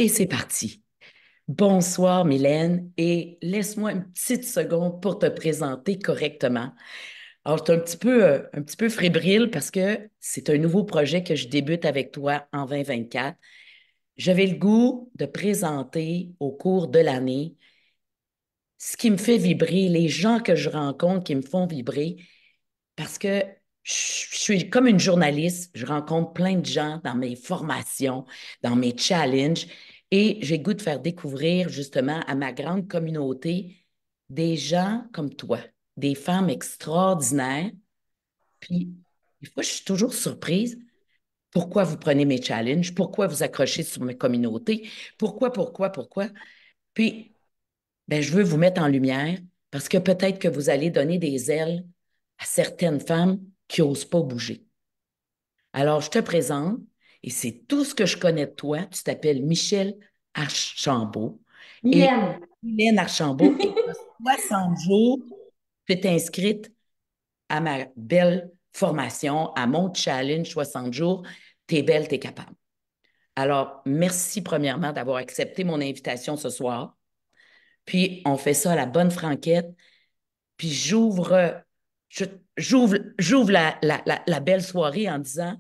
Et c'est parti. Bonsoir, Mylène, et laisse-moi une petite seconde pour te présenter correctement. Alors, je suis un petit peu fébrile parce que c'est un nouveau projet que je débute avec toi en 2024. J'avais le goût de présenter au cours de l'année ce qui me fait vibrer, les gens que je rencontre qui me font vibrer, parce que je suis comme une journaliste, je rencontre plein de gens dans mes formations, dans mes challenges, et j'ai le goût de faire découvrir justement à ma grande communauté des gens comme toi, des femmes extraordinaires. Puis, des fois, je suis toujours surprise. Pourquoi vous prenez mes challenges? Pourquoi vous accrochez sur mes communautés? Pourquoi? Puis, ben, je veux vous mettre en lumière parce que peut-être que vous allez donner des ailes à certaines femmes qui n'osent pas bouger. Alors, je te présente, et c'est tout ce que je connais de toi. Tu t'appelles Michel Archambault. Et Mylène. Hélène Archambault, et tu as 60 jours, tu es inscrite à ma belle formation, à mon challenge 60 jours. T'es belle, t'es capable. Alors, merci premièrement d'avoir accepté mon invitation ce soir. Puis, on fait ça à la bonne franquette. Puis, je- j'ouvre la belle soirée en disant,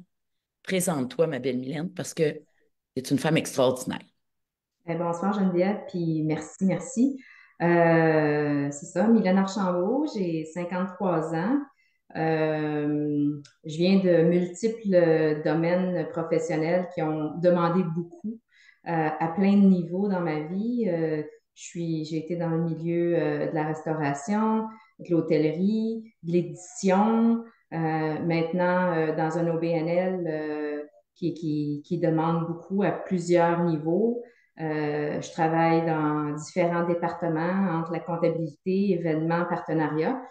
présente-toi, ma belle Mylène, parce que tu es une femme extraordinaire. Bonsoir Geneviève, puis merci. C'est ça, Mylène Archambault, j'ai 53 ans. Je viens de multiples domaines professionnels qui ont demandé beaucoup à plein de niveaux dans ma vie. J'ai été dans le milieu de la restauration, de l'hôtellerie, de l'édition, maintenant dans un OBNL qui demande beaucoup à plusieurs niveaux. Je travaille dans différents départements entre la comptabilité, événements, partenariat.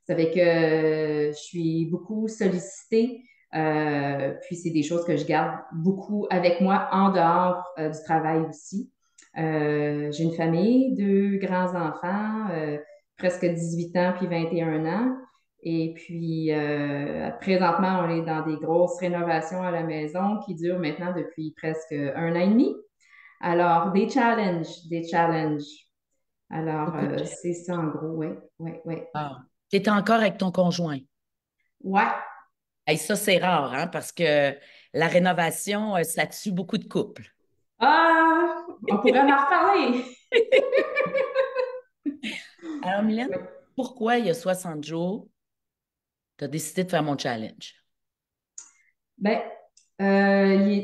Ça fait que je suis beaucoup sollicitée. Puis c'est des choses que je garde beaucoup avec moi en dehors du travail aussi. J'ai une famille, deux grands-enfants, presque 18 ans puis 21 ans. Et puis, présentement, on est dans des grosses rénovations à la maison qui durent maintenant depuis presque un an et demi. Alors, des challenges. Alors, Beaucoup de c'est ça en gros, oui, oui, oui. challenges. Tu es encore avec ton conjoint. Ouais. Hey, ça, c'est rare, hein, parce que la rénovation, ça tue beaucoup de couples. Ah, on pourrait en reparler. Alors, Mylène, pourquoi il y a 60 jours, tu as décidé de faire mon challenge? Ben,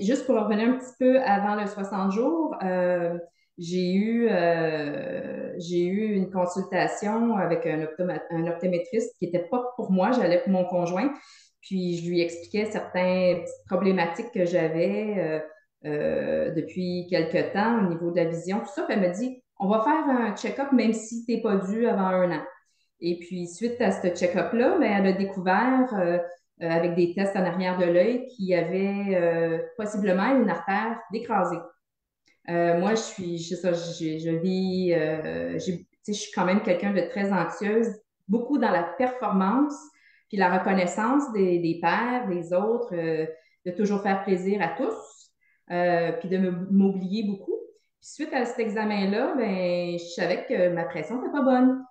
juste pour revenir un petit peu avant le 60 jours, j'ai eu une consultation avec un optométriste qui n'était pas pour moi, j'allais pour mon conjoint. Puis je lui expliquais certaines petites problématiques que j'avais depuis quelque temps au niveau de la vision, tout ça. Puis elle m'a dit, on va faire un check-up même si tu n'es pas dû avant un an. Et puis, suite à ce check-up-là, ben, elle a découvert avec des tests en arrière de l'œil qu'il y avait possiblement une artère décrasée. Moi, je, ça, je vis, tu sais, je suis quand même quelqu'un de très anxieuse, beaucoup dans la performance, puis la reconnaissance des pairs, des autres, de toujours faire plaisir à tous, puis de m'oublier beaucoup. Puis suite à cet examen-là, ben, je savais que ma pression n'était pas bonne.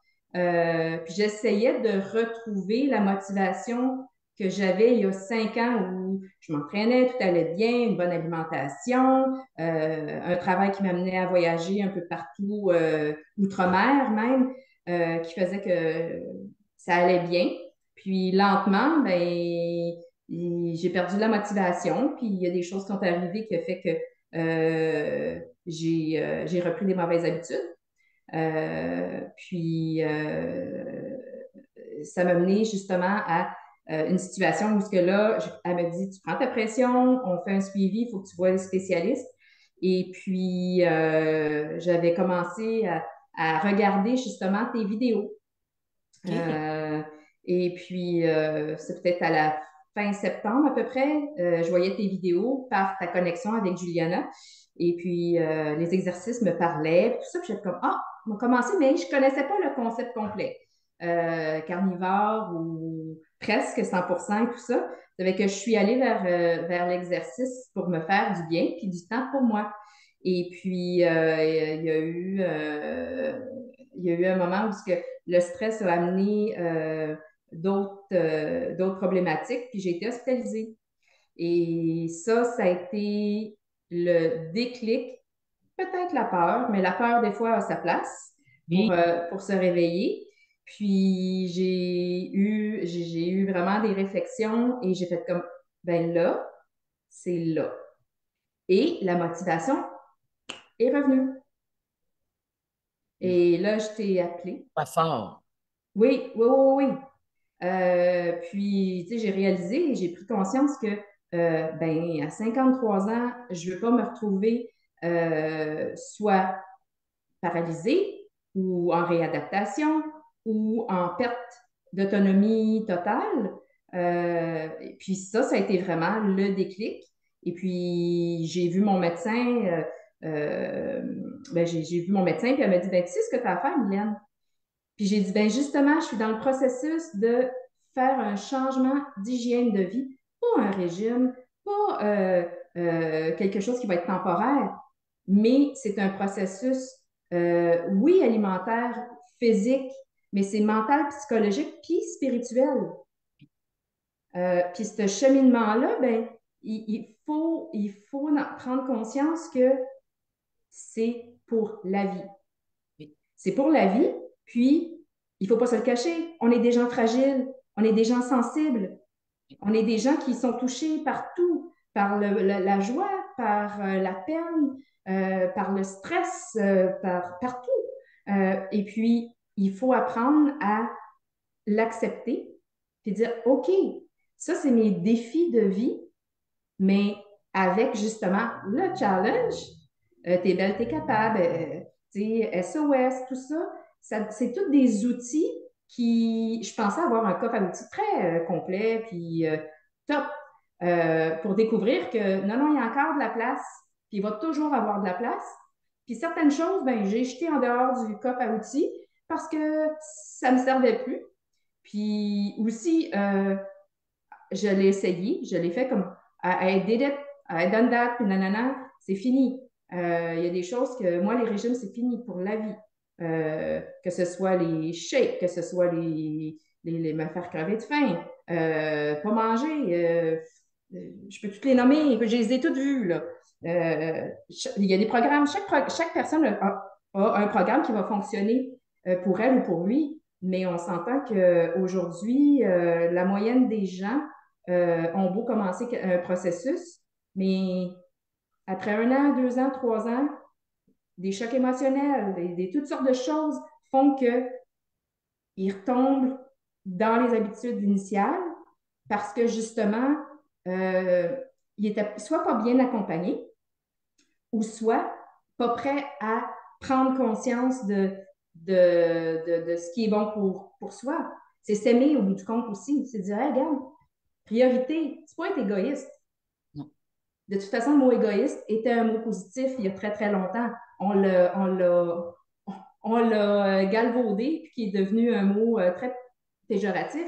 Puis j'essayais de retrouver la motivation que j'avais il y a 5 ans où je m'entraînais, tout allait bien, une bonne alimentation, un travail qui m'amenait à voyager un peu partout, outre-mer même, qui faisait que ça allait bien. Puis lentement, ben, j'ai perdu la motivation, puis il y a des choses qui sont arrivées qui ont fait que j'ai repris des mauvaises habitudes. Puis ça m'a mené justement à une situation où ce que là, elle me dit, tu prends ta pression, on fait un suivi, il faut que tu vois les spécialistes. Et puis, j'avais commencé à regarder justement tes vidéos. OK. Euh, et puis, c'est peut-être à la fin septembre à peu près, je voyais tes vidéos par ta connexion avec Juliana. Et puis, les exercices me parlaient, tout ça. Puis j'étais comme, ah, on va commencer, mais je ne connaissais pas le concept complet. Carnivore ou presque 100% et tout ça. Ça fait que je suis allée vers l'exercice pour me faire du bien, puis du temps pour moi. Et puis, il y a eu un moment où le stress a amené d'autres problématiques, puis j'ai été hospitalisée. Et ça a été le déclic, peut-être la peur, mais la peur, des fois, a sa place Oui. pour se réveiller. Puis j'ai eu vraiment des réflexions et j'ai fait comme, ben là, c'est là. Et la motivation est revenue. Il Et là, je t'ai appelé. pas fort. Oui, oui, oui, oui. Puis, tu sais, j'ai réalisé et j'ai pris conscience que, ben, à 53 ans, je ne veux pas me retrouver soit paralysée ou en réadaptation ou en perte d'autonomie totale. Et puis ça a été vraiment le déclic. Et puis, j'ai vu mon médecin, j'ai vu mon médecin, puis elle m'a dit, ben, tu sais ce que tu as à faire, Mylène? Puis j'ai dit, ben justement, je suis dans le processus de faire un changement d'hygiène de vie, pas un régime, pas quelque chose qui va être temporaire, mais c'est un processus, oui, alimentaire, physique, mais c'est mental, psychologique, puis spirituel. Puis ce cheminement-là, ben, il faut prendre conscience que c'est pour la vie. Oui. C'est pour la vie, puis il ne faut pas se le cacher. On est des gens fragiles, on est des gens sensibles, on est des gens qui sont touchés par tout, par la joie, par la peine, par le stress, par tout. Et puis, il faut apprendre à l'accepter, puis dire, OK, ça, c'est mes défis de vie, mais avec justement le challenge, t'es belle, t'es capable, SOS, tout ça, c'est tous des outils qui, je pensais avoir un coffre à outils très complet, puis top, pour découvrir que non, non, il y a encore de la place, puis il va toujours avoir de la place. Puis certaines choses, ben, j'ai jeté en dehors du coffre à outils parce que ça ne me servait plus. Puis aussi, je l'ai essayé, je l'ai fait comme I did it, I done that, puis nanana, c'est fini. Il y a des choses que moi, les régimes, c'est fini pour la vie. Que ce soit les shakes, que ce soit me faire crever de faim, pas manger, je peux toutes les nommer, je les ai toutes vues, là. Il y a des programmes, chaque personne a un programme qui va fonctionner pour elle ou pour lui, mais on s'entend qu'aujourd'hui, la moyenne des gens ont beau commencer un processus, mais après 1 an, 2 ans, 3 ans, des chocs émotionnels, toutes sortes de choses font qu'ils retombent dans les habitudes initiales parce que justement, euh, ils étaient soit pas bien accompagnés ou soit pas prêts à prendre conscience de ce qui est bon pour soi. C'est s'aimer au bout du compte aussi. C'est dire, hey, regarde, priorité, c'est pas être égoïste. Non. De toute façon, le mot égoïste était un mot positif il y a très, très longtemps. On l'a galvaudé, puis qui est devenu un mot très péjoratif.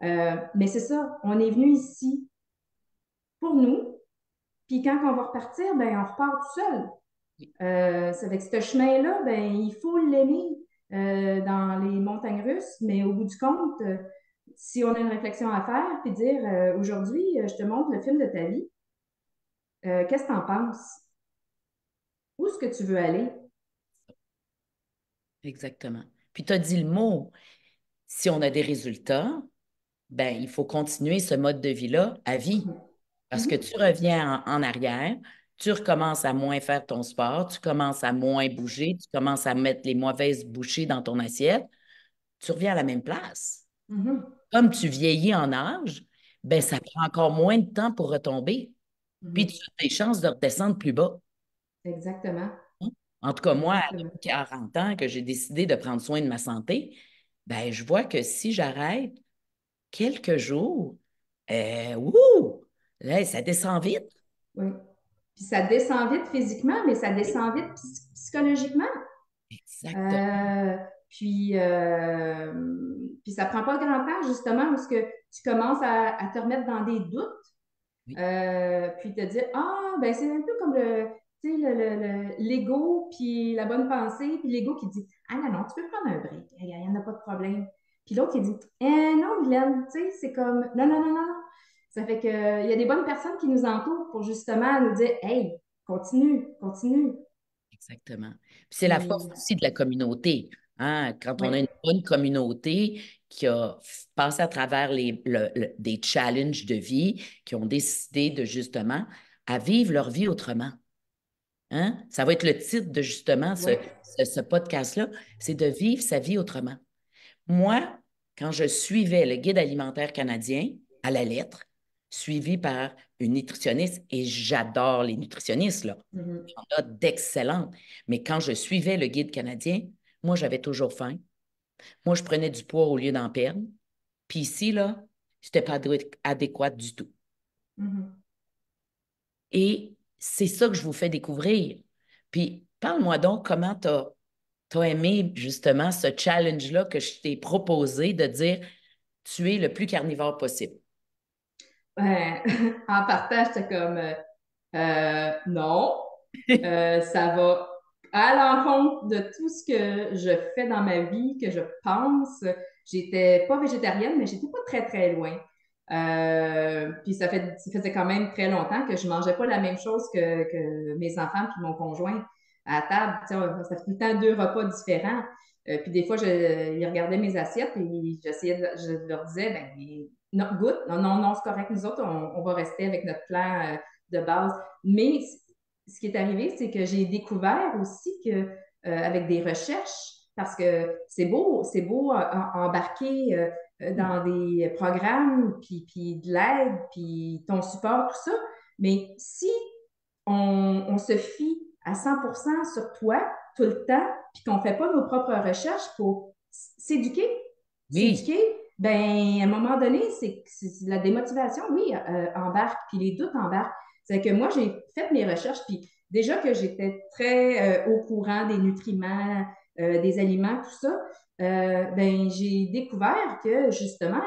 Mais c'est ça, on est venu ici pour nous, puis quand on va repartir, ben, on repart tout seul. Oui. C'est avec ce chemin-là, ben, il faut l'aimer dans les montagnes russes, mais au bout du compte, si on a une réflexion à faire, puis dire aujourd'hui, je te montre le film de ta vie, qu'est-ce que tu en penses? Où est-ce que tu veux aller? Exactement. Puis tu as dit le mot, si on a des résultats, ben, il faut continuer ce mode de vie-là à vie. Mhm. Parce que Mhm. tu reviens en arrière, tu recommences à moins faire ton sport, tu commences à moins bouger, tu commences à mettre les mauvaises bouchées dans ton assiette, tu reviens à la même place. Mhm. Comme tu vieillis en âge, ben, ça prend encore moins de temps pour retomber. Puis tu Mhm. as des chances de redescendre plus bas. Exactement. Hein? En tout cas, moi, à Exactement. 40 ans, que j'ai décidé de prendre soin de ma santé, ben, je vois que si j'arrête quelques jours, ouh, là, ça descend vite. Oui. Puis ça descend vite physiquement, mais ça Oui, descend vite psychologiquement. exactement. Euh, puis, euh, puis ça prend pas grand temps, justement, parce que tu commences à te remettre dans des doutes, Oui, puis te dire, ah, ben c'est un peu comme tu sais, l'ego, puis la bonne pensée, puis l'ego qui dit, ah non, non, tu peux prendre un break, il n'y en a pas de problème. Puis l'autre qui dit, non, Glenn, tu sais, c'est comme, non, non, non, non, non. Ça fait que, il y a des bonnes personnes qui nous entourent pour justement nous dire, hey, continue, continue. Exactement. Puis c'est la force Puis, aussi de la communauté. Hein? Quand oui. on a une bonne communauté qui a passé à travers des challenges de vie, qui ont décidé de justement à vivre leur vie autrement. Hein? Ça va être le titre de justement Oui. ce podcast-là, c'est de vivre sa vie autrement. Moi, quand je suivais le guide alimentaire canadien à la lettre, suivi par une nutritionniste, et j'adore les nutritionnistes, là, Mhm. il y en a d'excellentes, mais quand je suivais le guide canadien, moi, j'avais toujours faim. Moi, je prenais du poids au lieu d'en perdre. Puis ici, là, c'était pas adéquat du tout. Mhm. Et c'est ça que je vous fais découvrir. Puis, parle-moi donc comment tu as aimé justement ce challenge-là que je t'ai proposé de dire tu es le plus carnivore possible. Ben, en partage, j'étais comme, non, ça va à l'encontre de tout ce que je fais dans ma vie, que je pense. J'étais pas végétarienne, mais j'étais pas très, très loin. Puis ça faisait quand même très longtemps que je mangeais pas la même chose que mes enfants puis mon conjoint à table. Tu sais, ça fait tout le temps deux repas différents. Puis des fois, ils regardaient mes assiettes et je leur disais, ben, non, goûte, non, non, non, c'est correct, nous autres, on va rester avec notre plan de base. Mais ce qui est arrivé, c'est que j'ai découvert aussi que avec des recherches, parce que c'est beau embarquer dans des programmes, puis de l'aide, puis ton support, tout ça, mais si on se fie à 100% sur toi tout le temps, puis qu'on ne fait pas nos propres recherches pour s'éduquer, Oui, s'éduquer, ben à un moment donné, c'est la démotivation, oui, embarque, puis les doutes embarquent. C'est que moi, j'ai fait mes recherches, puis déjà que j'étais très au courant des nutriments, des aliments, tout ça, ben j'ai découvert que justement,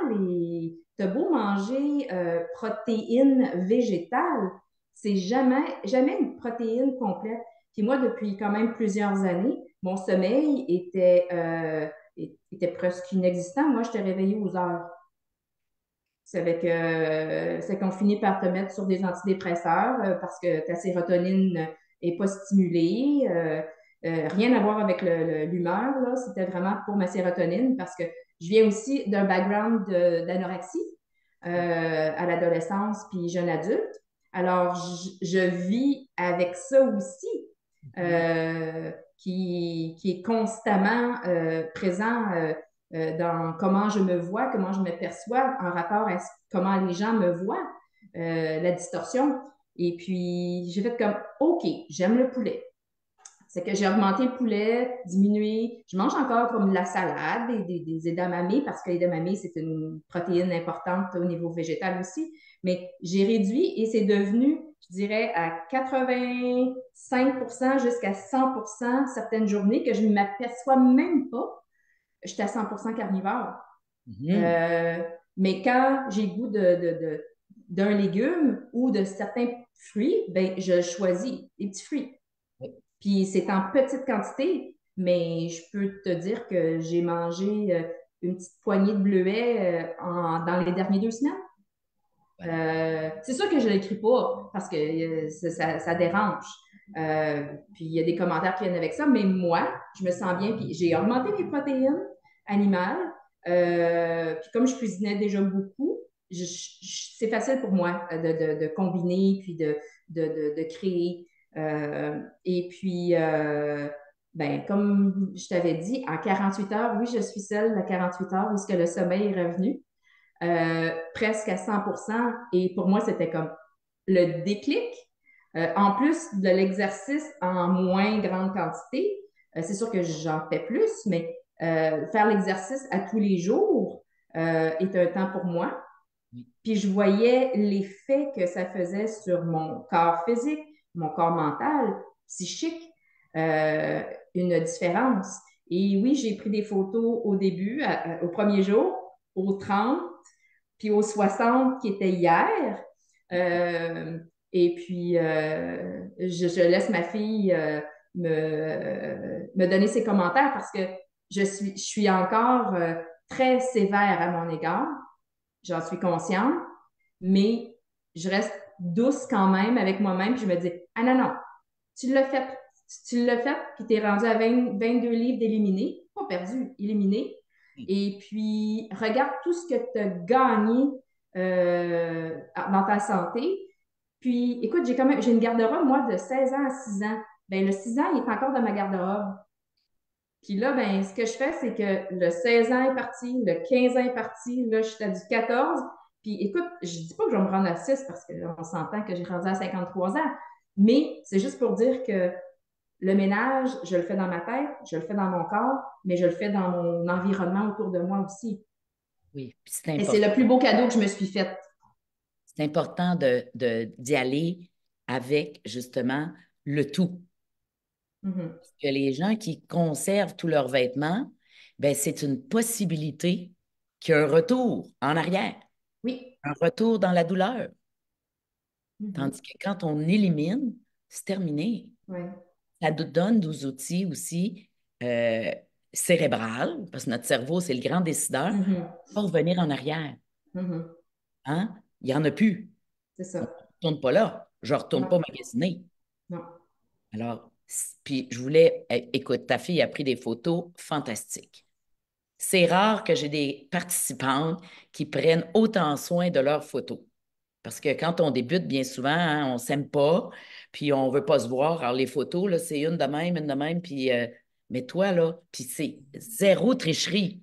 t'as beau manger protéines végétales, c'est jamais une protéine complète. Puis moi, depuis quand même plusieurs années, mon sommeil était presque inexistant. Moi, je t'ai réveillée aux heures. C'est qu'on finit par te mettre sur des antidépresseurs parce que ta sérotonine n'est pas stimulée. Rien à voir avec l'humeur, là. C'était vraiment pour ma sérotonine parce que je viens aussi d'un background d'anorexie à l'adolescence puis jeune adulte. Alors, je vis avec ça aussi, qui est constamment présent dans comment je me vois, comment je me perçois en rapport à comment les gens me voient, la distorsion. Et puis, j'ai fait comme, OK, j'aime le poulet. C'est que j'ai augmenté le poulet, diminué. Je mange encore comme de la salade et des edamame parce que l'edamame, c'est une protéine importante au niveau végétal aussi. Mais j'ai réduit et c'est devenu, je dirais, à 85% jusqu'à 100% certaines journées que je ne m'aperçois même pas. J'étais à 100% carnivore. mhm. Euh, mais quand j'ai goût d'un légume ou de certains fruits, ben, je choisis les petits fruits. Puis c'est en petite quantité, mais je peux te dire que j'ai mangé une petite poignée de bleuets dans les dernières 2 semaines. Voilà. C'est sûr que je ne l'écris pas parce que ça dérange. Puis il y a des commentaires qui viennent avec ça, mais moi, je me sens bien. Puis j'ai augmenté mes protéines animales. Puis comme je cuisinais déjà beaucoup, c'est facile pour moi de combiner puis de créer. Et puis, ben, comme je t'avais dit, en 48 heures, oui, je suis celle à 48 heures où ce que le sommeil est revenu presque à 100%. Et pour moi, c'était comme le déclic. En plus de l'exercice en moins grande quantité, c'est sûr que j'en fais plus, mais faire l'exercice à tous les jours est un temps pour moi. Oui. Puis je voyais l'effet que ça faisait sur mon corps physique, mon corps mental, psychique, euh, une différence. Et oui, j'ai pris des photos au début, au premier jour, au 30, puis au 60 qui était hier. Euh, Et puis, je laisse ma fille me donner ses commentaires parce que je suis encore très sévère à mon égard. J'en suis consciente, mais je reste douce quand même avec moi-même. Puis je me dis, ah non, non, tu l'as fait. Tu l'as fait, puis tu es rendu à 22 livres d'éliminés. Pas perdu, éliminé. Et puis, regarde tout ce que tu as gagné dans ta santé. Puis, écoute, j'ai une garde-robe, moi, de 16 ans à 6 ans. Ben, le 6 ans, il est encore dans ma garde-robe. Puis là, ben, ce que je fais, c'est que le 16 ans est parti, le 15 ans est parti, là, je suis à du 14. Puis écoute, je dis pas que je vais me rendre à 6 parce qu'on s'entend que j'ai rendu à 53 ans, mais c'est juste pour dire que le ménage, je le fais dans ma tête, je le fais dans mon corps, mais je le fais dans mon environnement autour de moi aussi. Oui, puis c'est Et c'est important. le plus beau cadeau que je me suis fait. C'est important d'y aller avec justement le tout. Mhm. Parce que les gens qui conservent tous leurs vêtements, ben, c'est une possibilité qu'il y ait un retour en arrière, Oui. un retour dans la douleur. Mhm. Tandis que quand on élimine, c'est terminé. Ouais. Ça nous donne des outils aussi euh, cérébral, parce que notre cerveau, c'est le grand décideur, Mhm. pour revenir en arrière. Mhm. Hein? Il n'y en a plus. C'est On ne ça. retourne pas là. Je ne retourne pas Non, magasiner. non. Alors, puis je voulais, écoute, ta fille a pris des photos fantastiques. C'est rare que j'ai des participantes qui prennent autant soin de leurs photos. Parce que quand on débute, bien souvent, hein, on ne s'aime pas, puis on ne veut pas se voir. Alors, les photos, là, c'est une de même, puis mais toi, là, puis c'est zéro tricherie.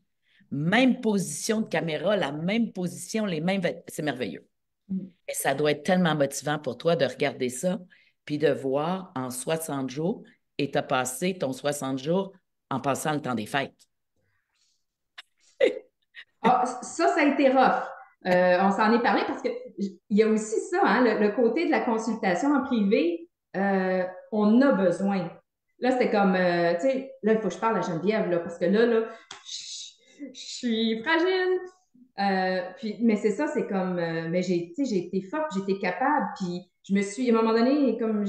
Même position de caméra, la même position, les mêmes. C'est merveilleux. Mhm. Et ça doit être tellement motivant pour toi de regarder ça, puis de voir en 60 jours, et tu as passé ton 60 jours en passant le temps des fêtes. Ah, ça a été rough. On s'en est parlé parce que il y a aussi ça, hein, le côté de la consultation en privé, on a besoin. Là, c'était comme, tu sais, là, il faut que je parle à Geneviève, là, parce que là, je suis fragile. Puis, mais c'est ça, c'est comme, mais tu sais, j'ai été forte, j'ai été capable, puis je me suis, à un moment donné, comme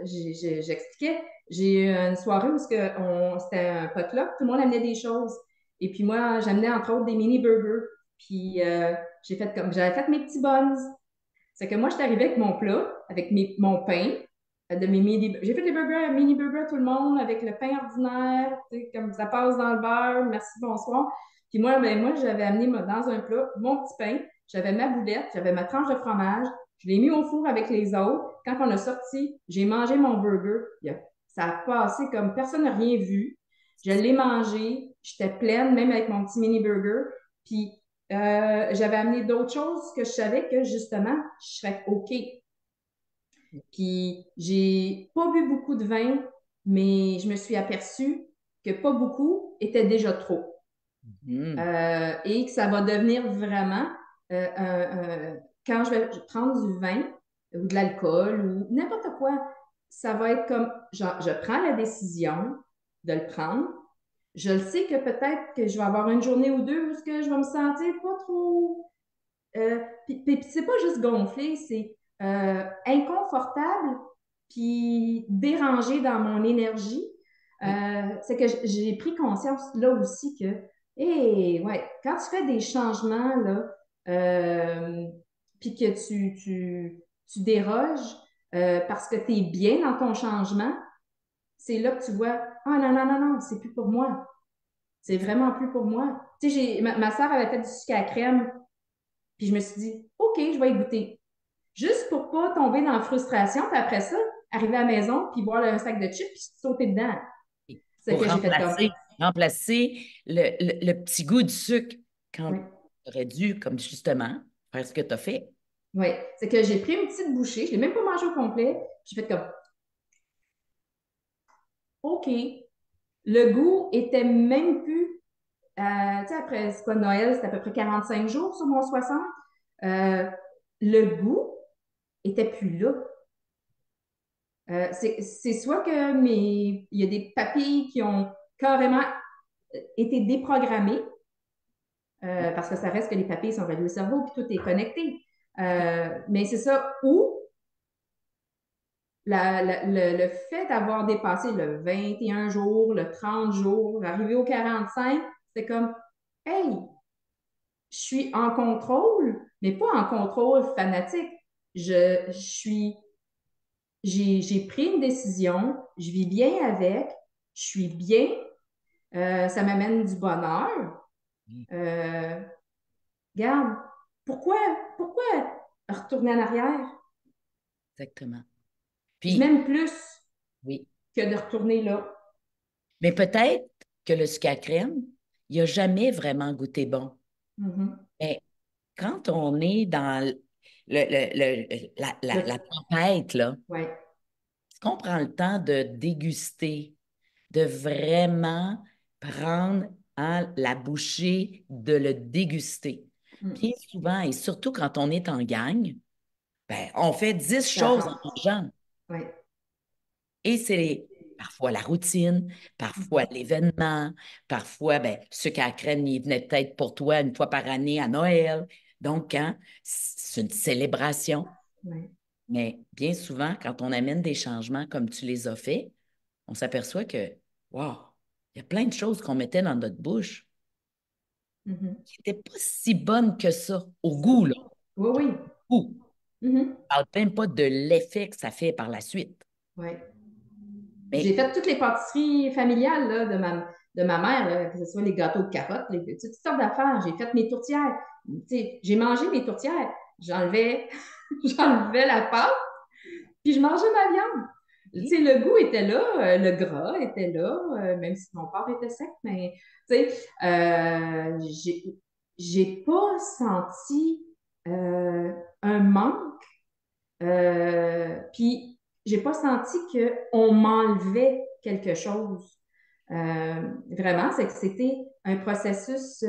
j'expliquais, j'ai eu une soirée où c'était un potluck, tout le monde amenait des choses. Et puis moi, j'amenais entre autres des mini burgers. Puis j'avais fait mes petits buns. C'est que moi, je suis arrivée avec mon plat, avec mon pain, j'ai fait des burgers, mini burgers à tout le monde avec le pain ordinaire, tu sais, comme ça passe dans le beurre, merci, bonsoir. Puis moi, ben, moi, j'avais amené dans un plat mon petit pain, j'avais ma boulette, j'avais ma tranche de fromage, je l'ai mis au four avec les autres. Quand on a sorti, j'ai mangé mon burger. Ça a passé comme personne n'a rien vu. Je l'ai mangé, j'étais pleine, même avec mon petit mini burger. Puis j'avais amené d'autres choses que je savais que justement, je serais OK. Puis j'ai pas bu beaucoup de vin, mais je me suis aperçue que pas beaucoup était déjà trop. Hmm. Et que ça va devenir vraiment, quand je vais prendre du vin ou de l'alcool ou n'importe quoi, ça va être comme, genre, je prends la décision de le prendre. Je le sais que peut-être que je vais avoir une journée ou deux où ce que je vais me sentir pas trop puis c'est pas juste gonflé, c'est inconfortable puis dérangé dans mon énergie. Oui. C'est que j'ai pris conscience là aussi que, hé, ouais, quand tu fais des changements, là, puis que tu déroges parce que tu es bien dans ton changement, c'est là que tu vois, ah non, non, non, non, c'est plus pour moi. C'est vraiment plus pour moi. Tu sais, ma soeur avait fait du sucre à la crème puis je me suis dit, OK, je vais y goûter. Juste pour pas tomber dans la frustration, puis après ça, arriver à la maison, puis boire un sac de chips, puis sauter dedans. C'est Pour que j'ai fait comme, remplacer le petit goût du sucre quand oui, tu aurais dû, comme justement, faire ce que tu as fait. oui. C'est que j'ai pris une petite bouchée, je l'ai même pas mangé au complet. J'ai fait comme, OK. Le goût était même plus, tu sais, après, c'est quoi, Noël, c'était à peu près 45 jours sur mon 60. Euh, le goût était plus là. C'est soit que il y a des papilles qui ont carrément été déprogrammées, parce que ça reste que les papilles sont reliées au cerveau, puis tout est connecté. Mais c'est ça. Ou le fait d'avoir dépassé le 21 jours, le 30 jours, arrivé au 45, c'est comme, hey, je suis en contrôle, mais pas en contrôle fanatique. Je suis, j'ai pris une décision, je vis bien avec, je suis bien, ça m'amène du bonheur. Oui, Euh, Regarde, pourquoi, pourquoi retourner en arrière? exactement. Je Puis, m'aime plus oui, que de retourner là. mais peut-être que le sucre à crème, il n'a jamais vraiment goûté bon. Mhm. Mais quand on est dans la Le- tempête, là, ouais. est-ce qu'on prend le temps de déguster, de vraiment prendre la bouchée, de le déguster? Mm. Bien souvent, et surtout quand on est en gang, ben, on fait 10 Ça choses en compte. mangeant. Ouais. Et c'est parfois la routine, parfois Mhm. l'événement, parfois, ben, sucre à la crème, il venait peut-être pour toi une fois par année à Noël. Donc, hein, c'est une célébration. Ouais. Mais bien souvent, quand on amène des changements comme tu les as fait, on s'aperçoit que, wow, il y a plein de choses qu'on mettait dans notre bouche Mhm. qui n'étaient pas si bonnes que ça, au C'est ça. goût, là. Oui, oui. Goût. Mhm. On ne parle même pas de l'effet que ça fait par la suite. Ouais. J'ai Mais fait toutes les pâtisseries familiales là, de ma mère, là, que ce soit les gâteaux de carottes, toutes sortes d'affaires. J'ai fait mes tourtières. Tu sais, j'ai mangé mes tourtières. J'enlevais, j'enlevais la pâte, puis je mangeais ma viande. Tu oui, sais, le goût était là, le gras était là, même si mon porc était sec, mais tu sais, j'ai pas senti un manque. Puis, j'ai pas senti qu'on m'enlevait quelque chose. Vraiment, c'est que c'était un processus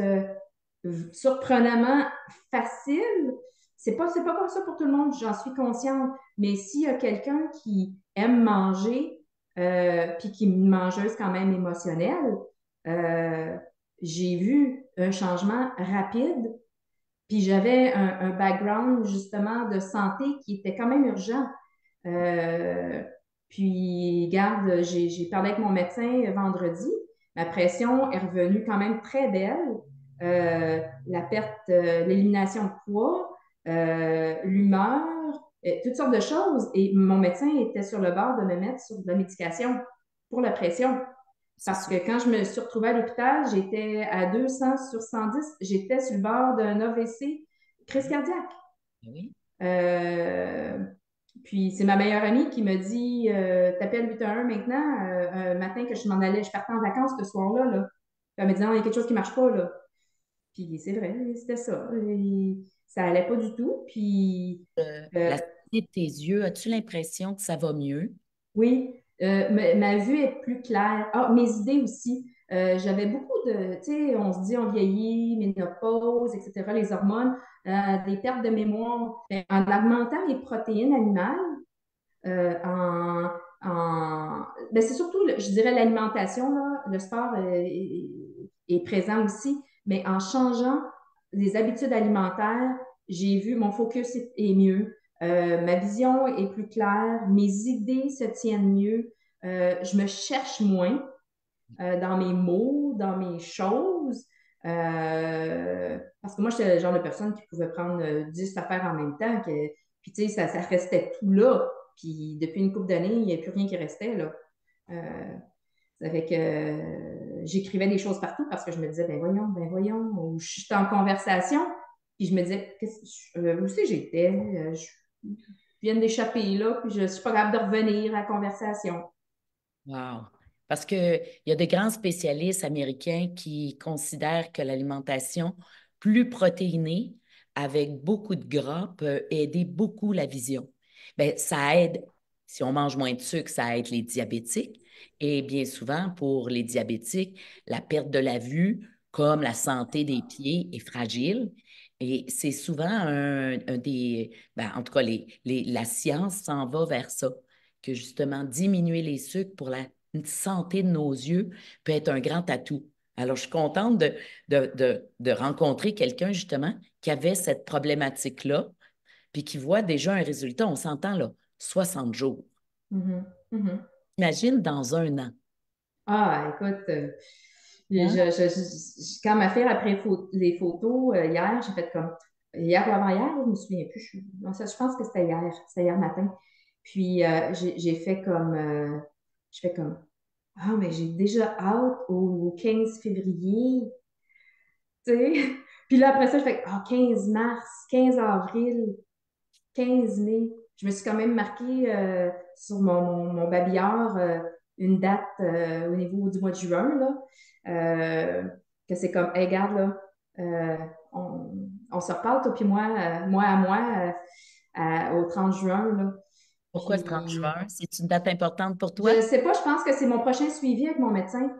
surprenamment facile. C'est pas comme ça pour tout le monde, j'en suis consciente. Mais s'il y a quelqu'un qui aime manger, puis qui est une mangeuse quand même émotionnelle, euh, j'ai vu un changement rapide puis j'avais un background justement de santé qui était quand même urgent. Euh, Puis, garde, j'ai parlé avec mon médecin vendredi. Ma pression est revenue quand même très belle. La perte, l'élimination de poids, l'humeur, toutes sortes de choses. Et mon médecin était sur le bord de me mettre sur de la médication pour la pression. c'est Parce sûr. que quand je me suis retrouvée à l'hôpital, j'étais à 200 sur 110. J'étais sur le bord d'un AVC, crise Oui, cardiaque. oui. Euh, Puis c'est ma meilleure amie qui me dit t'appelles 811 maintenant, un matin que je partais en vacances ce soir-là. Là. Puis elle me dit non, il y a quelque chose qui ne marche pas. Là. Puis c'est vrai, c'était ça. Ça allait pas du tout. Puis La euh, santé de tes yeux, as-tu l'impression que ça va mieux? oui, ma vue est plus claire. Ah, mes idées aussi. J'avais beaucoup de, tu sais, on se dit on vieillit, ménopause, etc., les hormones, des pertes de mémoire. Mais en augmentant mes protéines animales, euh, en, ben c'est surtout, je dirais, l'alimentation, là, le sport est présent aussi, mais en changeant les habitudes alimentaires, j'ai vu mon focus est mieux, ma vision est plus claire, mes idées se tiennent mieux, je me cherche moins dans mes mots, dans mes choses. Parce que moi, j'étais le genre de personne qui pouvait prendre 10 affaires en même temps. Puis, tu sais, ça restait tout là. Puis, depuis une couple d'années, il n'y a plus rien qui restait, là. Euh, Ça fait que j'écrivais des choses partout parce que je me disais, ben voyons, ou je suis en conversation. Puis, je me disais, où c'est que j'étais? Je viens d'échapper là, puis je suis pas capable de revenir à la conversation. Wow. Parce qu'il y a des grands spécialistes américains qui considèrent que l'alimentation plus protéinée, avec beaucoup de gras, peut aider beaucoup la vision. Bien, ça aide, si on mange moins de sucre, ça aide les diabétiques. Et bien souvent, pour les diabétiques, la perte de la vue, comme la santé des pieds, est fragile. Et c'est souvent un des... Ben, en tout cas, la science s'en va vers ça que justement diminuer les sucres pour la santé de nos yeux peut être un grand atout. Alors, je suis contente de rencontrer quelqu'un justement qui avait cette problématique-là, puis qui voit déjà un résultat, on s'entend là, 60 jours. Mhm. Mhm. Imagine dans un an. Ah, écoute, Hein? quand ma fille a pris les photos hier, j'ai fait comme hier ou avant-hier, je me souviens plus. Non, ça, je pense que c'était hier matin. Puis j'ai fait comme je fais comme ah, mais j'ai déjà hâte au 15 février, tu sais. Puis là, après ça, je fais ah, 15 mars, 15 avril, 15 mai. Je me suis quand même marqué sur mon babillard une date au niveau du mois de juin, là, euh, que c'est comme, hey, regarde, là, on se reparle, toi puis moi à moi, au 30 juin, là. Pourquoi le 30 Puis, juin? C'est une date importante pour toi? je sais pas, je pense que c'est mon prochain suivi avec mon médecin.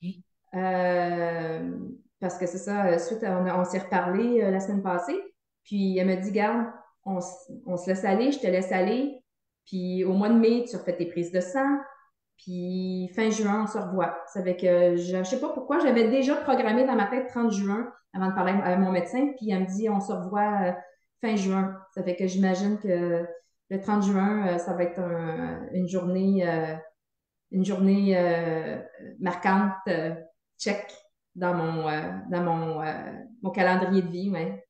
OK. Euh, Parce que c'est ça, suite, on s'est reparlé la semaine passée. Puis elle m'a dit, garde, on se laisse aller, je te laisse aller. Puis au mois de mai, tu refais tes prises de sang. Puis fin juin, on se revoit. Ça fait que je ne sais pas pourquoi, j'avais déjà programmé dans ma tête 30 juin avant de parler avec mon médecin. Puis elle me dit, on se revoit fin juin. Ça fait que j'imagine que le 30 juin, ça va être une journée marquante, check mon calendrier de vie. Ouais.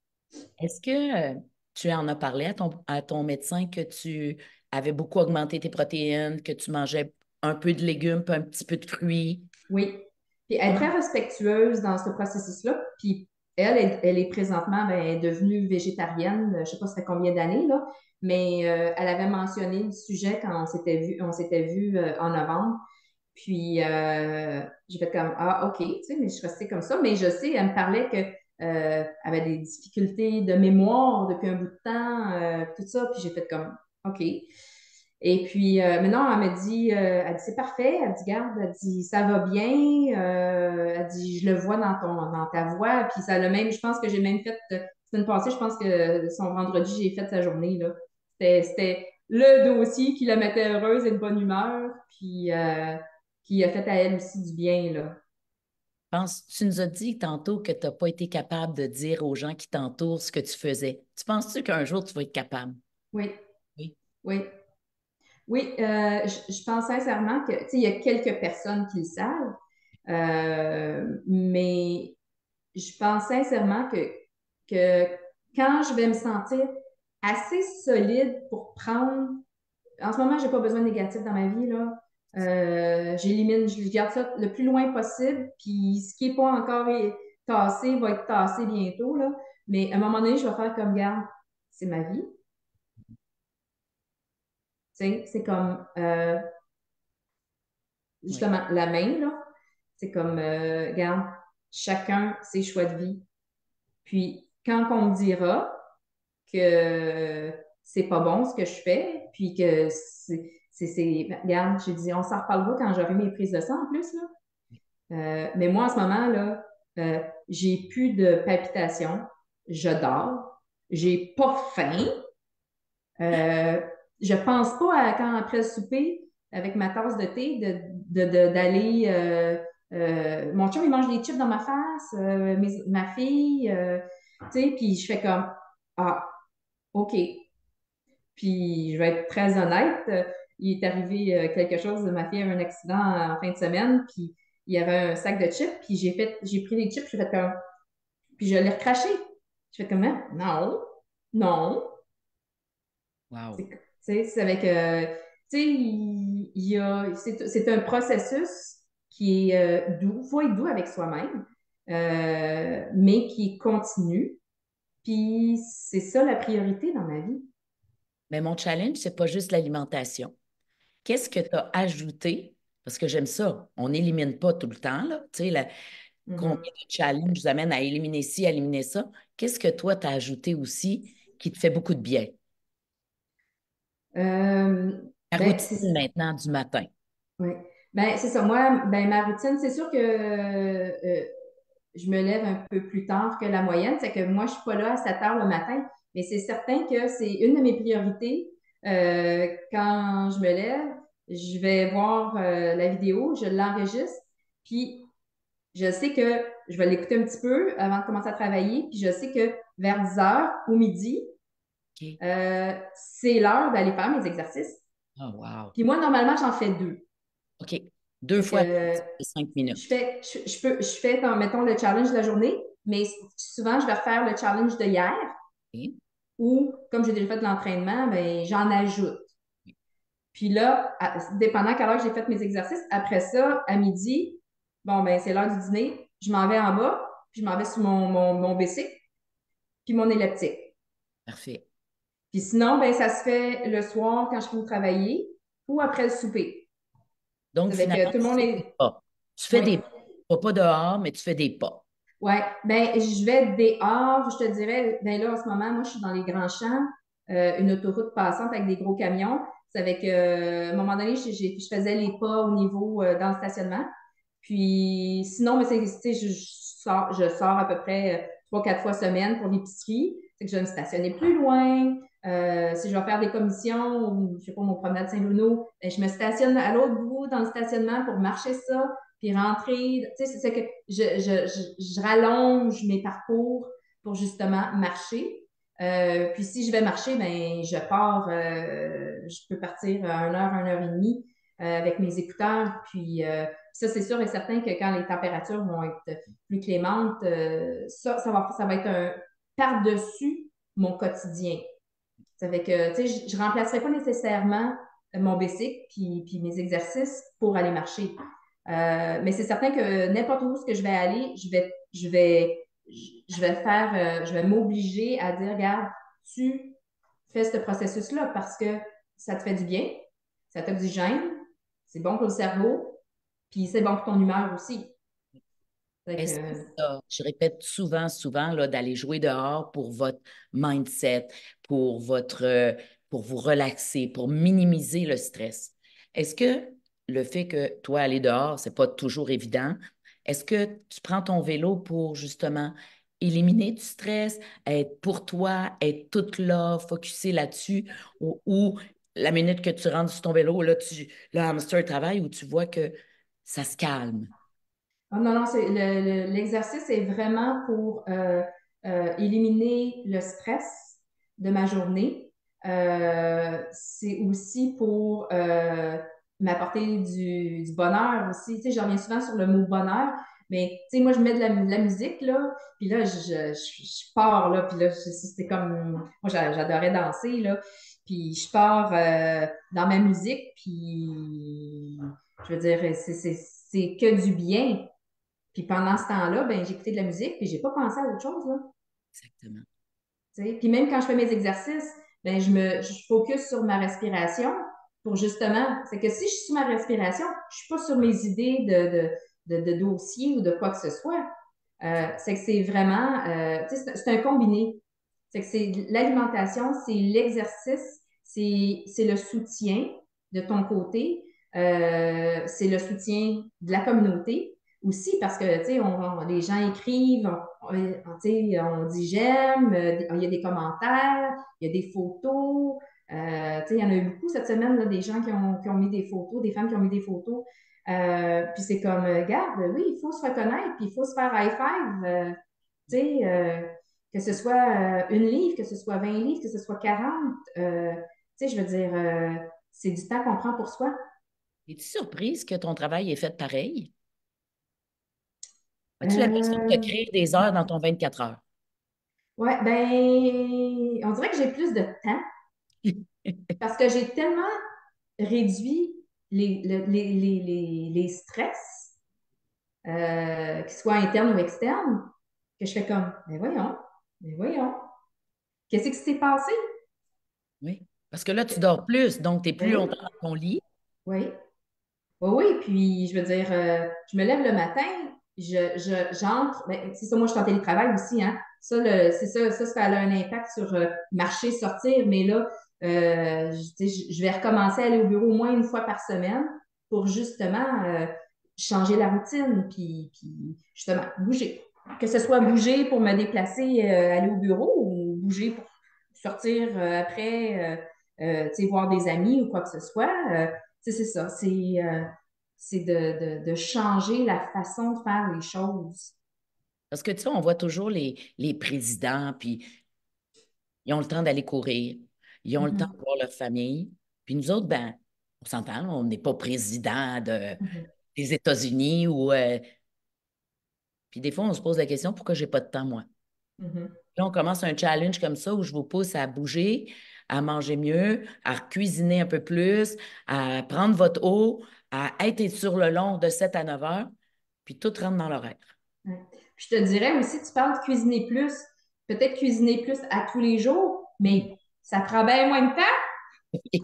Est-ce que tu en as parlé à ton médecin que tu avais beaucoup augmenté tes protéines, que tu mangeais un peu de légumes, puis un petit peu de fruits? Oui. Puis elle est très Comment? respectueuse dans ce processus-là. Puis elle est présentement ben, elle est devenue végétarienne, je ne sais pas ça fait combien d'années, là, mais elle avait mentionné le sujet quand on s'était vu en novembre. Puis j'ai fait comme ah, OK, tu sais, mais je suis restée comme ça. Mais je sais, elle me parlait que avait des difficultés de mémoire depuis un bout de temps, tout ça. Puis j'ai fait comme OK. Et puis maintenant, elle dit c'est parfait. Elle dit, garde, elle dit ça va bien. Elle dit, je le vois dans ta voix. Puis ça le même, je pense que j'ai même fait, semaine passée, je pense que son vendredi, j'ai fait sa journée, là. C'était le dossier qui la mettait heureuse et de bonne humeur. Puis qui a fait à elle aussi du bien, là. Tu nous as dit tantôt que tu n'as pas été capable de dire aux gens qui t'entourent ce que tu faisais. Tu penses-tu qu'un jour tu vas être capable? Oui, Oui. oui. Oui, je pense sincèrement que, tu sais, il y a quelques personnes qui le savent, mais je pense sincèrement que quand je vais me sentir assez solide pour prendre, en ce moment, j'ai pas besoin de négatif dans ma vie, là. J'élimine, je garde ça le plus loin possible, puis ce qui est pas encore tassé va être tassé bientôt, là. Mais à un moment donné, je vais faire comme, garde, c'est ma vie. Tu sais, c'est comme, Oui. justement, la main, là. C'est comme, regarde, chacun ses choix de vie. Puis, quand on me dira que c'est pas bon ce que je fais, puis que regarde, j'ai dit, on s'en reparlera quand j'aurai mes prises de sang en plus, là. Mais moi, en ce moment, là, j'ai plus de palpitations, je dors, j'ai pas faim, euh, je pense pas à quand après le souper, avec ma tasse de thé, d'aller. Mon chum, il mange des chips dans ma face, ma fille, tu sais, puis je fais comme ah, OK. Puis je vais être très honnête, il est arrivé quelque chose, ma fille a eu un accident en fin de semaine, puis il y avait un sac de chips, puis j'ai pris les chips, j'ai fait comme, puis je l'ai recraché. Je fais comme, hein? Non, non. Wow. Tu sais, c'est avec, tu sais, c'est un processus qui est doux, faut être doux avec soi-même, mais qui est continu. Puis c'est ça la priorité dans ma vie. Mais mon challenge, c'est pas juste l'alimentation. Qu'est-ce que tu as ajouté? Parce que j'aime ça. On n'élimine pas tout le temps, là. Tu sais, combien Mhm. de challenges nous amènent à éliminer ci, à éliminer ça? Qu'est-ce que toi, tu as ajouté aussi qui te fait beaucoup de bien? Euh, La ben, routine maintenant du matin. ouais. Ben, c'est ça. Moi, ben, ma routine, c'est sûr que je me lève un peu plus tard que la moyenne. C'est que moi, je suis pas là à 7 heures le matin, mais c'est certain que c'est une de mes priorités. Quand je me lève, je vais voir la vidéo, je l'enregistre, puis je sais que je vais l'écouter un petit peu avant de commencer à travailler, puis je sais que vers 10 heures au midi, OK. c'est l'heure d'aller faire mes exercices. Ah, wow. Puis moi, normalement, j'en fais deux. OK. Deux Fait fois que 5 minutes. je fais, mettons, le challenge de la journée, mais souvent, je vais refaire le challenge de hier OK. ou, comme j'ai déjà fait de l'entraînement, ben, j'en ajoute. Puis là, dépendant quelle heure j'ai fait mes exercices, après ça, à midi, bon, ben, c'est l'heure du dîner, je m'en vais en bas, puis je m'en vais sur mon bicycle, puis mon elliptique. Parfait. Puis sinon, ben, ça se fait le soir quand je finis de travailler ou après le souper. Donc, C'est avec finalement, tout le tu monde fais des est. pas. Tu fais Oui. des pas dehors, mais tu fais des pas. Ouais, ben je vais dehors, je te dirais, ben là en ce moment, moi je suis dans les grands champs, une autoroute passante avec des gros camions. C'est avec, à un moment donné, je faisais les pas au niveau dans le stationnement. Puis sinon, mais je sors à peu près trois, quatre fois semaine pour l'épicerie. C'est que je vais me stationner plus loin. Si je vais faire des commissions ou je sais pas, mon promenade Saint-Bruno, ben, je me stationne à l'autre bout dans le stationnement pour marcher ça puis rentrer. Tu sais, c'est que je rallonge mes parcours pour justement marcher. Puis si je vais marcher, ben je pars, je peux partir à 1 heure et demie avec mes écouteurs. Puis ça, c'est sûr et certain que quand les températures vont être plus clémentes, ça va être un par-dessus mon quotidien. Ça fait que, tu sais, je ne remplacerai pas nécessairement mon basic puis mes exercices pour aller marcher. Mais c'est certain que n'importe où ce que je vais aller, je vais faire, je vais m'obliger à dire, regarde, tu fais ce processus-là parce que ça te fait du bien, ça t'oxygène, c'est bon pour le cerveau, puis c'est bon pour ton humeur aussi. Fait Est-ce que que, ça, je répète souvent, souvent, là, d'aller jouer dehors pour votre mindset, pour pour vous relaxer, pour minimiser le stress. Est-ce que le fait que toi, aller dehors, c'est pas toujours évident, est-ce que tu prends ton vélo pour justement éliminer du stress, être pour toi, être toute là, focuser là-dessus, ou la minute que tu rentres sur ton vélo, là, le hamster travaille, où tu vois que ça se calme? ah non, non, l'exercice est vraiment pour éliminer le stress de ma journée. C'est aussi pour m'apporter du bonheur aussi. Tu sais, je reviens souvent sur le mot bonheur, mais tu sais, moi, je mets de la musique, là, puis là, je pars, là, puis là, c'est comme, moi, j'adorais danser, là, puis je pars dans ma musique, puis je veux dire, c'est que du bien. Puis pendant ce temps-là, ben, j'écoutais de la musique, puis j'ai pas pensé à autre chose, là. Exactement. Tu sais. Puis même quand je fais mes exercices, ben, je focus sur ma respiration pour justement, c'est que si je suis sur ma respiration, je suis pas sur mes idées de dossier ou de quoi que ce soit. C'est que c'est vraiment, tu sais, c'est un combiné. C'est que c'est l'alimentation, c'est l'exercice, c'est le soutien de ton côté, c'est le soutien de la communauté aussi parce que, tu sais, les gens écrivent, tu sais, on dit j'aime, il y a des commentaires, il y a des photos. Tu sais, il y en a eu beaucoup cette semaine, là, des gens qui ont mis des photos, des femmes qui ont mis des photos. Puis c'est comme, regarde, oui, il faut se reconnaître, puis il faut se faire high five. Tu sais, que ce soit une livre, que ce soit 20 livres, que ce soit 40. Tu sais, je veux dire, c'est du temps qu'on prend pour soi. Es-tu surprise que ton travail est fait pareil? As-tu l'impression de Euh, créer des heures dans ton 24 heures? ouais, ben, on dirait que j'ai plus de temps parce que j'ai tellement réduit les stress, qu'ils soient internes ou externes, que je fais comme, mais voyons, qu'est-ce qui s'est passé? Oui. Parce que là, tu dors plus, donc tu es plus Ben oui, longtemps dans ton lit. oui. Oui, oui, puis je veux dire, je me lève le matin, j'entre, ben, c'est ça, moi je suis en télétravail aussi, hein. Ça, c'est ça a un impact sur marcher, sortir, mais là, tu sais, je vais recommencer à aller au bureau au moins une fois par semaine pour justement changer la routine, puis justement bouger. Que ce soit bouger pour me déplacer, aller au bureau ou bouger pour sortir après, tu sais, voir des amis ou quoi que ce soit. Tu sais, c'est ça, c'est de changer la façon de faire les choses. Parce que tu sais, on voit toujours les présidents, puis ils ont le temps d'aller courir, ils ont le temps de Mhm. voir leur famille. Puis nous autres, ben, On s'entend, on n'est pas président Mhm. des États-Unis ou. Puis des fois, on se pose la question pourquoi j'ai pas de temps, moi? Mhm. Là, on commence un challenge comme ça où je vous pousse à bouger, à manger mieux, à cuisiner un peu plus, à prendre votre eau, à être sur le long de 7 à 9 heures, puis tout rentre dans l'horaire. Ouais. Puis je te dirais aussi, tu parles de cuisiner plus, peut-être cuisiner plus à tous les jours, Oui. mais ça prend bien moins de temps.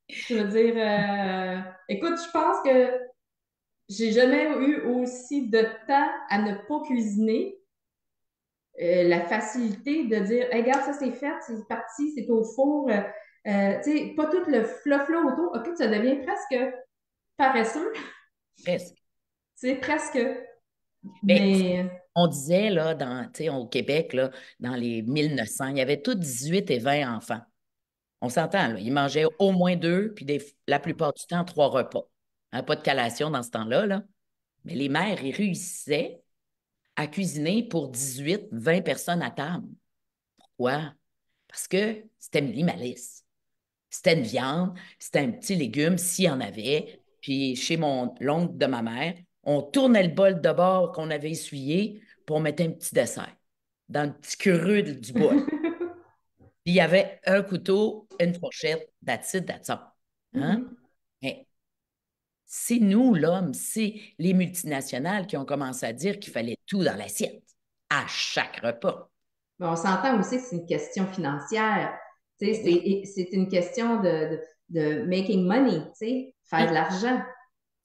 Je veux dire, écoute, je pense que j'ai jamais eu aussi de temps à ne pas cuisiner. La facilité de dire, hey, regarde, ça c'est fait, c'est parti, c'est au four. Tu sais, pas tout le fluff là autour. OK, ça devient presque paresseux. Presque. C'est presque. Mais Mais. on disait, là, tu sais, au Québec, là, dans les 1900, il y avait tous 18 et 20 enfants. On s'entend, là. Ils mangeaient au moins deux, puis la plupart du temps, trois repas. Hein, pas de collation dans ce temps-là, là. Mais les mères, ils réussissaient à cuisiner pour 18, 20 personnes à table. Pourquoi? Parce que c'était minimaliste. C'était une viande, c'était un petit légume, s'il y en avait. Puis chez l'oncle de ma mère, on tournait le bol de bord qu'on avait essuyé pour mettre un petit dessert dans le petit creux du bol. Puis il y avait un couteau, une fourchette, that's it, that's all. Hein? Mhm. Mais c'est nous, l'homme, c'est les multinationales qui ont commencé à dire qu'il fallait tout dans l'assiette, à chaque repas. Mais on s'entend aussi que c'est une question financière. Tu sais, Ben oui, c'est une question de making money, tu sais, faire de oui, l'argent.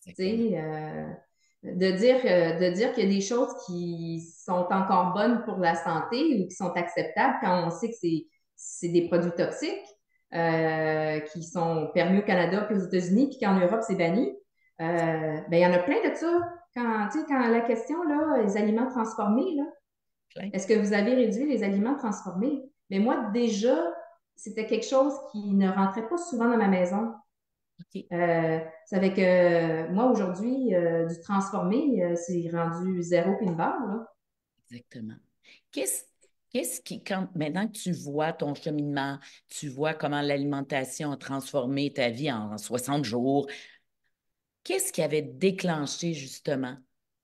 Tu exactement. sais, de dire qu'il y a des choses qui sont encore bonnes pour la santé ou qui sont acceptables quand on sait que c'est des produits toxiques qui sont permis au Canada puis aux États-Unis, puis qu'en Europe, c'est banni. Ben, il y en a plein de ça. Quand, tu sais, quand la question, là, les aliments transformés, là, Plein. est-ce que vous avez réduit les aliments transformés? Mais moi, déjà, c'était quelque chose qui ne rentrait pas souvent dans ma maison. OK, Ça fait que moi, aujourd'hui, du transformé, c'est rendu zéro puis une barre, là. exactement. Qu'est-ce, maintenant que tu vois ton cheminement, tu vois comment l'alimentation a transformé ta vie en 60 jours, qu'est-ce qui avait déclenché justement?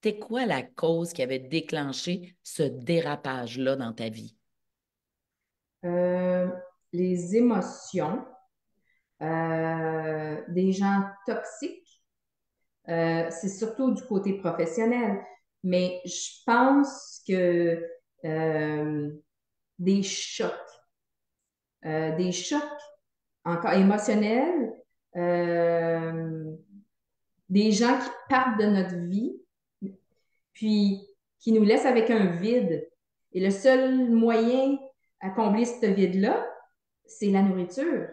C'était quoi la cause qui avait déclenché ce dérapage-là dans ta vie? Euh, les émotions, des gens toxiques, c'est surtout du côté professionnel. Mais je pense que euh, des chocs, des chocs encore émotionnels, euh, des gens qui partent de notre vie, puis qui nous laissent avec un vide. Et le seul moyen à combler ce vide-là, c'est la nourriture.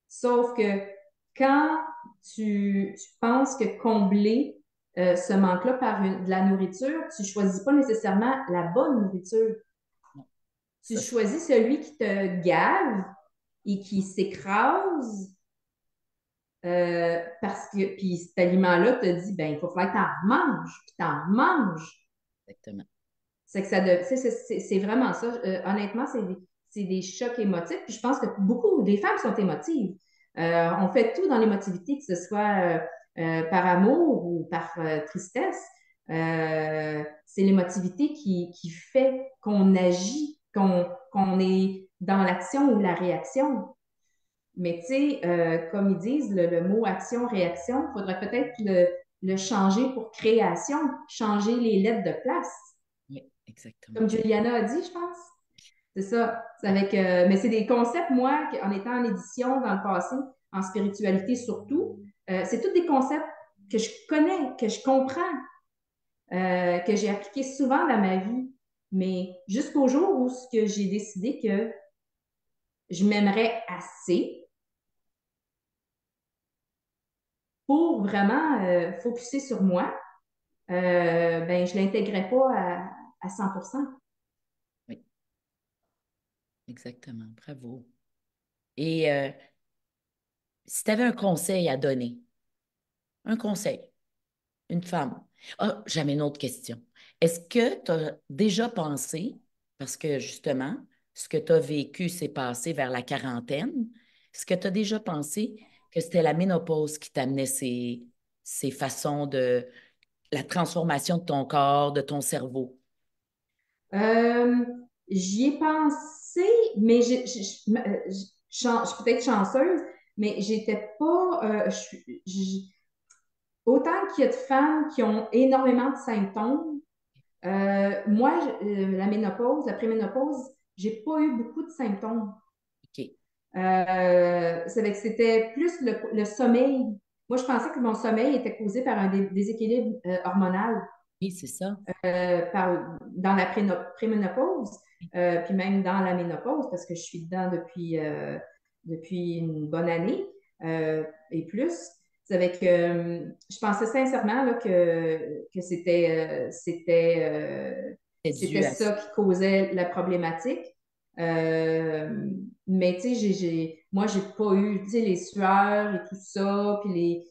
Sauf que quand tu penses que combler ce manque-là par de la nourriture, tu ne choisis pas nécessairement la bonne nourriture. Non, Tu ça, choisis celui qui te gave et qui s'écrase parce que puis cet aliment-là te dit ben il faut falloir que tu en manges, puis tu en manges. exactement. C'est que c'est vraiment ça. Honnêtement, c'est des chocs émotifs. Puis je pense que beaucoup des femmes sont émotives. On fait tout dans l'émotivité, que ce soit par amour ou par tristesse. C'est l'émotivité qui fait qu'on agit, qu'on est dans l'action ou la réaction. Mais tu sais, comme ils disent, le mot action-réaction, il faudrait peut-être le changer pour création, changer les lettres de place. Oui, exactement. Comme Juliana a dit, je pense. C'est ça. C'est avec, mais c'est des concepts, moi, en étant en édition dans le passé, en spiritualité surtout, c'est tous des concepts que je connais, que je comprends, que j'ai appliqués souvent dans ma vie. Mais jusqu'au jour où ce que j'ai décidé que je m'aimerais assez pour vraiment focuser sur moi, ben, je ne l'intégrais pas à 100%. Oui, exactement. Bravo. Et si tu avais un conseil à donner, un conseil, une femme. Ah, j'avais une autre question. Est-ce que tu as déjà pensé, parce que justement, ce que tu as vécu s'est passé vers la quarantaine, est-ce que tu as déjà pensé que c'était la ménopause qui t'amenait ces façons de la transformation de ton corps, de ton cerveau? Euh, J'y ai pensé, mais je suis peut-être chanceuse, mais j'étais pas. Autant qu'il y a de femmes qui ont énormément de symptômes, moi, la ménopause, la préménopause, j'ai pas eu beaucoup de symptômes. OK. C'était plus le sommeil. Moi, je pensais que mon sommeil était causé par un déséquilibre hormonal Oui, c'est ça. dans la préménopause, puis même dans la ménopause, parce que je suis dedans depuis une bonne année et plus. C'est avec, je pensais sincèrement là, que C'est c'était dû à ça. ça qui causait la problématique. Mais tu sais, moi, j'ai pas eu, tu sais, les sueurs et tout ça, puis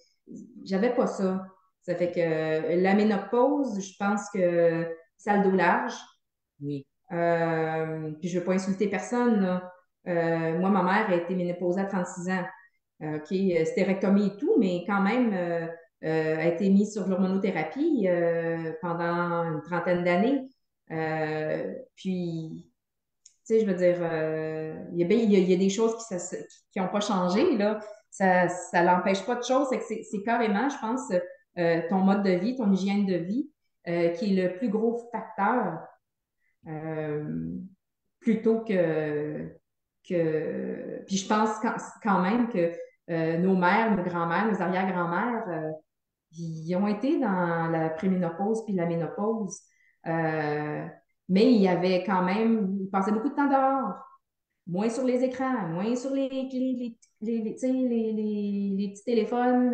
j'avais pas ça. Ça fait que la ménopause, je pense que ça a le dos large. Oui, Puis je ne veux pas insulter personne, là. Moi, ma mère a été ménopausée à 36 ans. OK, stérectomie et tout, mais quand même, a été mise sur l'hormonothérapie pendant une trentaine d'années. Puis, tu sais, je veux dire, il y a des choses qui n'ont pas changé, là. Ça l'empêche pas de choses. C'est carrément, je pense, ton mode de vie, ton hygiène de vie, qui est le plus gros facteur, euh, plutôt que... Puis je pense quand même que nos mères, nos grands-mères, nos arrière-grands-mères, ils ont été dans la préménopause puis la ménopause. Euh, mais il y avait quand même, ils passaient beaucoup de temps dehors, moins sur les écrans, moins sur tu sais, les petits téléphones.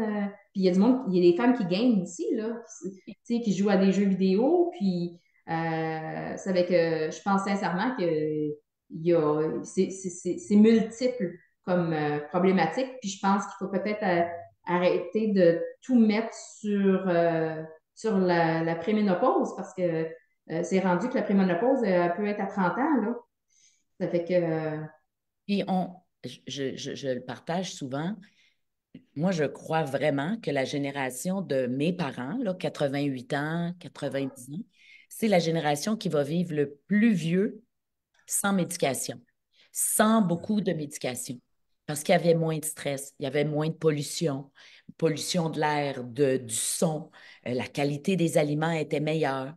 Puis il y a du monde, il y a des femmes qui gagnent aussi, là, tu sais, qui jouent à des jeux vidéo. Puis c'est avec, je pense sincèrement que c'est multiple comme problématique. Puis je pense qu'il faut peut-être arrêter de tout mettre sur la préménopause parce que c'est rendu que la préménopause peut être à 30 ans, là. Ça fait que, puis je le partage souvent. Moi, je crois vraiment que la génération de mes parents, là, 88 ans, 90 ans, c'est la génération qui va vivre le plus vieux sans médication, sans beaucoup de médication, parce qu'il y avait moins de stress, il y avait moins de pollution de l'air, du son, la qualité des aliments était meilleure.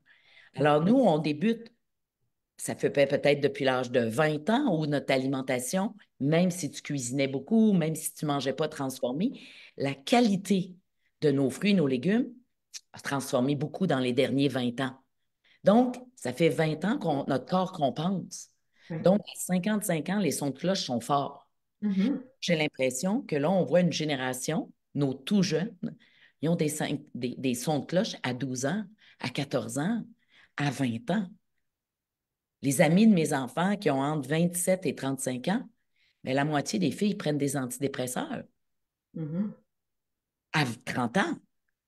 Alors nous, on débute, ça fait peut-être depuis l'âge de 20 ans où notre alimentation, même si tu cuisinais beaucoup, même si tu ne mangeais pas transformé, la qualité de nos fruits, nos légumes a transformé beaucoup dans les derniers 20 ans. Donc, ça fait 20 ans que notre corps compense. oui. Donc, à 55 ans, les sons de cloche sont forts. Mhm. J'ai l'impression que là, on voit une génération, nos tout jeunes, ils ont des sons de cloche à 12 ans, à 14 ans, à 20 ans. Les amis de mes enfants qui ont entre 27 et 35 ans, mais la moitié des filles prennent des antidépresseurs Mhm. à 30 ans.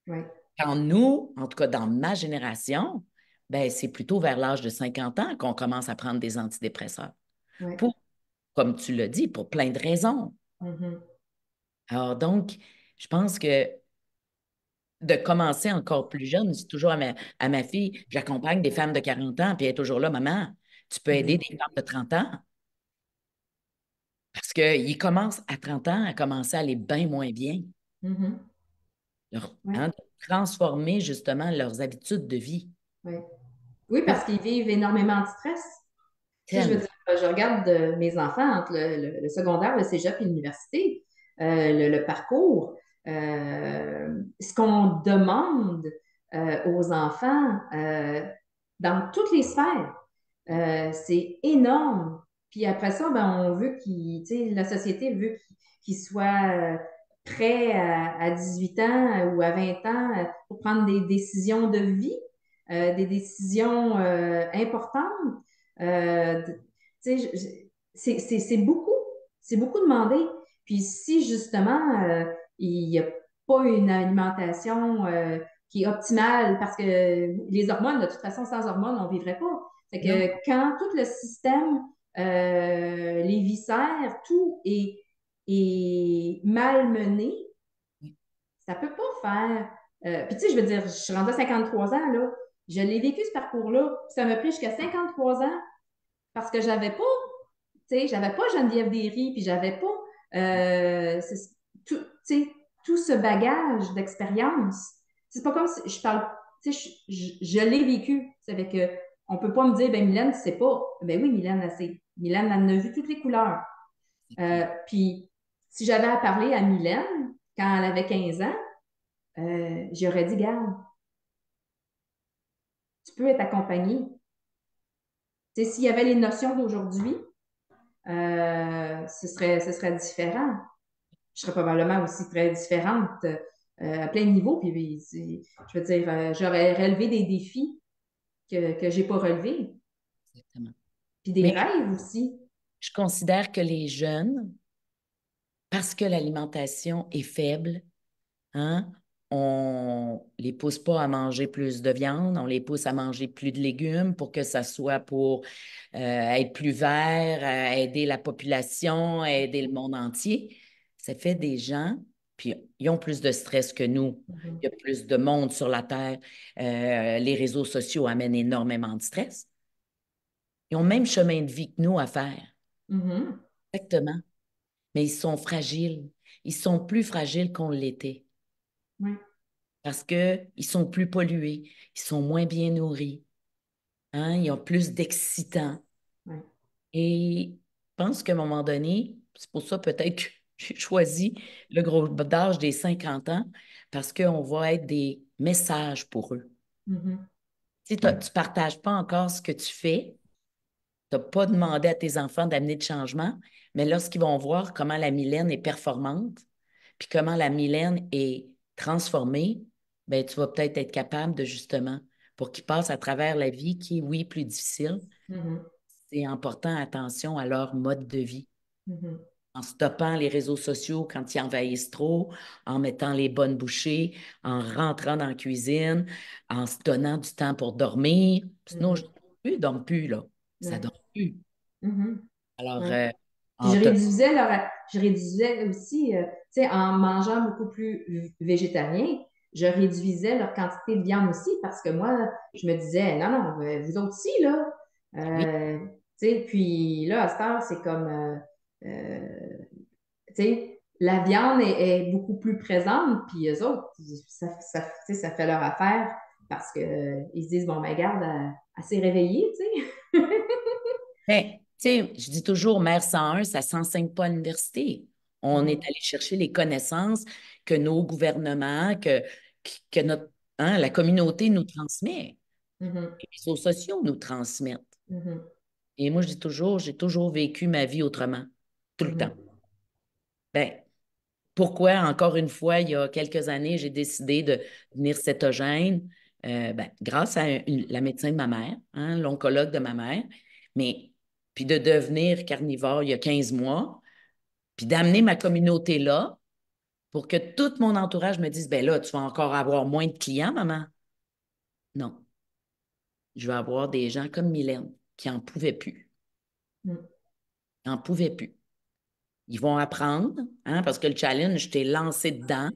Oui, Quand nous, en tout cas dans ma génération, ben, c'est plutôt vers l'âge de 50 ans qu'on commence à prendre des antidépresseurs. oui. Pour, comme tu l'as dit, pour plein de raisons. Mhm. Alors donc, je pense que de commencer encore plus jeune, c'est toujours à ma fille, j'accompagne des femmes de 40 ans, puis elle est toujours là, maman, tu peux aider Mhm. des femmes de 30 ans. Parce qu'ils commencent à 30 ans à commencer à aller bien moins bien. Mhm. Oui, De transformer justement leurs habitudes de vie. oui. Oui, parce qu'ils vivent énormément de stress. Tu sais, je veux Tellement. dire, je regarde mes enfants entre le secondaire, le cégep et l'université, le parcours. Ce qu'on demande aux enfants dans toutes les sphères, c'est énorme. Puis après ça, ben, on veut tu sais, la société veut qu'ils soient prêts à 18 ans ou à 20 ans pour prendre des décisions de vie, des décisions importantes. Tu sais, c'est beaucoup demandé. Puis si justement, il n'y a pas une alimentation qui est optimale, parce que les hormones, de toute façon, sans hormones, on ne vivrait pas. Fait Non, que quand tout le système, les viscères, tout est est malmené, ça peut pas faire. Puis, tu sais, je veux dire, je suis rendue à 53 ans, là. Je l'ai vécu, ce parcours-là. Ça m'a pris jusqu'à 53 ans parce que j'avais pas, tu sais, j'avais pas Geneviève Derry, puis j'avais pas tout, tu sais, tout ce bagage d'expérience. C'est pas comme si je parle, tu sais, je l'ai vécu. Ça fait que on peut pas me dire, ben Mylène, tu sais pas. Ben oui, Mylène, elle sait. Mylène, elle en a vu toutes les couleurs. Puis, si j'avais à parler à Mylène, quand elle avait 15 ans, j'aurais dit, garde, tu peux être accompagnée. Tu sais, s'il y avait les notions d'aujourd'hui, ce serait différent. Je serais probablement aussi très différente à plein de niveaux. Puis, je veux dire, j'aurais relevé des défis que j'ai pas relevés. Exactement. Puis des Mais rêves aussi. je considère que les jeunes, parce que l'alimentation est faible, hein, on les pousse pas à manger plus de viande, on les pousse à manger plus de légumes pour que ça soit pour être plus vert, aider la population, aider le monde entier. Ça fait des gens, puis ils ont plus de stress que nous. Mhm. Il y a plus de monde sur la Terre. Les réseaux sociaux amènent énormément de stress. Ils ont le même chemin de vie que nous à faire. Mhm. Exactement. Mais ils sont fragiles. Ils sont plus fragiles qu'on l'était Oui, parce qu'ils sont plus pollués, ils sont moins bien nourris, hein, ils ont plus d'excitants. oui. Et je pense qu'à un moment donné, c'est pour ça peut-être que j'ai choisi le gros d'âge des 50 ans, parce qu'on va être des messages pour eux. Mhm. Tu sais, tu ne partages pas encore ce que tu fais, tu n'as pas demandé à tes enfants d'amener de changement, mais lorsqu'ils vont voir comment la Mylène est performante, puis comment la Mylène est transformée, ben, tu vas peut-être être capable de justement, pour qu'ils passent à travers la vie qui est, oui, plus difficile, Mhm. c'est en portant attention à leur mode de vie, Mhm. en stoppant les réseaux sociaux quand ils envahissent trop, en mettant les bonnes bouchées, en rentrant dans la cuisine, en se donnant du temps pour dormir. Sinon, Mhm. ils ne dorment plus, là. Ça ne Ouais. dort plus. Mhm. Alors, Ouais. Puis en te... je réduisais aussi, tu sais, en mangeant beaucoup plus végétarien, je réduisais leur quantité de viande aussi parce que moi, je me disais, non, non, vous autres aussi, là. Oui, Tu sais, puis là, à cette heure, c'est comme, tu sais, la viande est beaucoup plus présente, puis eux autres, tu sais, ça fait leur affaire parce que, ils se disent, bon, ben, garde, elle s'est réveillée, tu sais. mais, tu sais, je dis toujours, mère 101, ça ne s'enseigne pas à l'université. On est Mhm. allé chercher les connaissances que nos gouvernements, que notre, hein, la communauté nous transmet, Mhm. les réseaux sociaux nous transmettent. Mhm. Et moi, je dis toujours, j'ai toujours vécu ma vie autrement, tout le temps. Mhm. Ben, pourquoi, encore une fois, il y a quelques années, j'ai décidé de devenir cétogène, ben, grâce à la médecin de ma mère, hein, l'oncologue de ma mère, mais puis de devenir carnivore il y a 15 mois, puis d'amener ma communauté là pour que tout mon entourage me dise, ben là, tu vas encore avoir moins de clients, maman. Non, je vais avoir des gens comme Mylène qui n'en pouvaient plus, Mhm. qui n'en pouvaient plus. Ils vont apprendre, hein, parce que le challenge, je t'ai lancé dedans,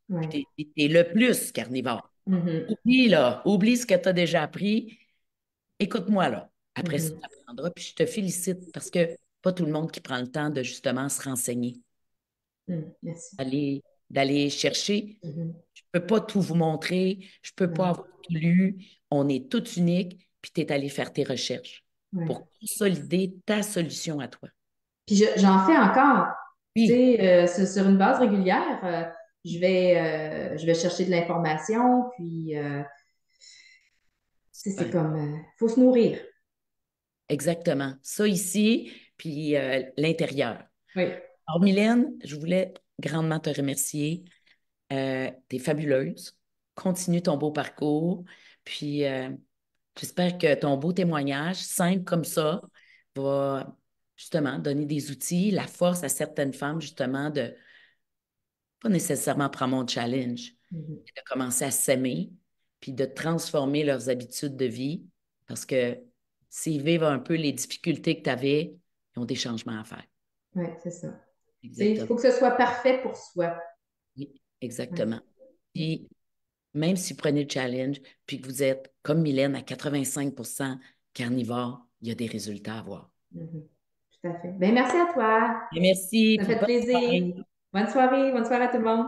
Ouais. puis t'es le plus carnivore. Mhm. Oublie, là, oublie ce que tu as déjà appris. Écoute-moi, là. Après ça, Mhm. tu apprendras. Puis je te félicite parce que pas tout le monde qui prend le temps de justement se renseigner, Mhm. Merci. d'aller chercher. Mhm. Je ne peux pas tout vous montrer, je ne peux pas Non. avoir tout lu. On est tous uniques, puis tu es allé faire tes recherches Ouais. pour consolider ta solution à toi. Puis j'en fais encore, tu Oui, sais, sur une base régulière. Je vais chercher de l'information, puis tu sais, c'est ouais, comme, faut se nourrir. exactement. Ça ici, puis l'intérieur. Oui. Alors, Mylène, je voulais grandement te remercier. Tu es fabuleuse. Continue ton beau parcours. Puis, j'espère que ton beau témoignage, simple comme ça, va justement donner des outils, la force à certaines femmes, justement, de pas nécessairement prendre mon challenge, Mhm. mais de commencer à s'aimer, puis de transformer leurs habitudes de vie. Parce que s'ils vivent un peu les difficultés que tu avais, ils ont des changements à faire. Ouais, c'est ça. Il exactement. faut que ce soit parfait pour soi. Oui, Ouais. exactement. Puis, même si vous prenez le challenge, puis que vous êtes, comme Mylène, à 85% carnivore, il y a des résultats à voir. Mhm. Tout à fait. Ben, merci à toi. Et merci, Ça me puis fait bonne plaisir. soirée. Bonne soirée à tout le monde.